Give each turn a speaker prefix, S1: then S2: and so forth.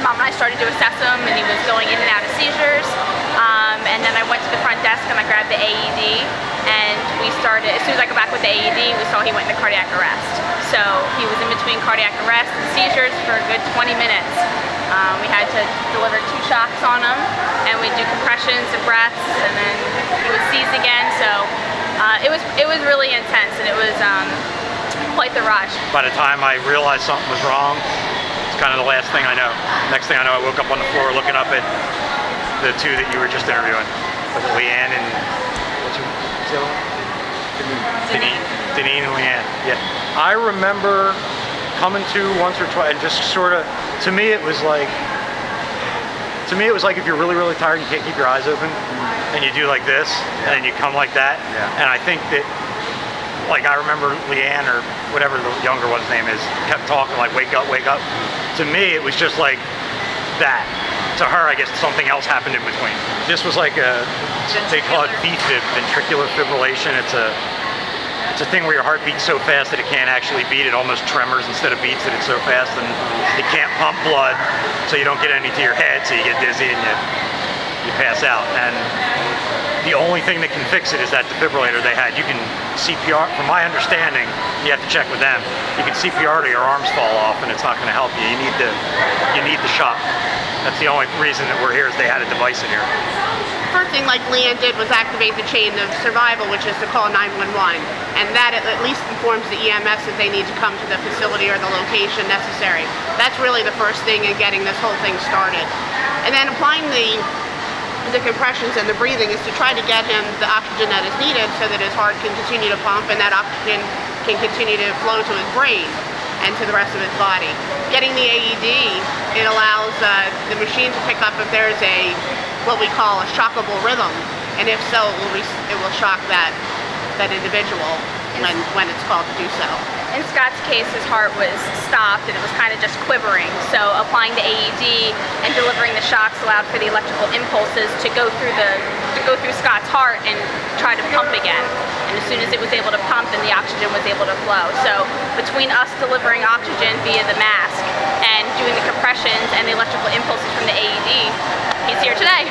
S1: Mom and I started to assess him, and he was going in and out of seizures. And then I went to the front desk and I grabbed the AED, and we started, as soon as I got back with the AED, we saw he went into cardiac arrest. So he was in between cardiac arrest and seizures for a good 20 minutes. We had to deliver 2 shocks on him, and we'd do compressions and breaths, and then he would seize again. So it was really intense, and it was quite the rush.
S2: By the time I realized something was wrong, it's kind of the last thing I know. Next thing I know, I woke up on the floor looking up at the 2 that you were just interviewing. Was it Leanne and what's your Deneen? Deneen and Leanne. Yeah. I remember coming to once or twice and just sort of, to me it was like if you're really, really tired and you can't keep your eyes open, and you do like this, and then you come like that. And I think that, like, I remember Leanne, or whatever the younger one's name is, kept talking like, wake up, wake up. To me, it was just like that. To her, I guess something else happened in between. This was like they call it VFib, ventricular fibrillation. It's a thing where your heart beats so fast that it can't actually beat. It almost tremors instead of beats, that it's so fast, and it can't pump blood, so you don't get any to your head, so you get dizzy and you pass out. And the only thing that can fix it is that defibrillator they had. You can CPR, from my understanding, you have to check with them. You can CPR till your arms fall off, and it's not going to help you. You need the shock. That's the only reason that we're here, is they had a device in here.
S3: First thing, like Leanne did, was activate the chain of survival, which is to call 911, and that at least informs the EMS that they need to come to the facility or the location necessary. That's really the first thing in getting this whole thing started. And then applying the compressions and the breathing is to try to get him the oxygen that is needed so that his heart can continue to pump and that oxygen can continue to flow to his brain and to the rest of his body. Getting the AED, it allows the machine to pick up if there's what we call a shockable rhythm, and if so, it will shock that individual when it's called to do so.
S1: In Scott's case, his heart was stopped and it was kind of just quivering. So applying the AED and delivering the shocks allowed for the electrical impulses to go through Scott's heart and try to pump again. And as soon as it was able to pump, then the oxygen was able to flow. So between us delivering oxygen via the mask and doing the compressions and the electrical impulses from the AED, he's here today.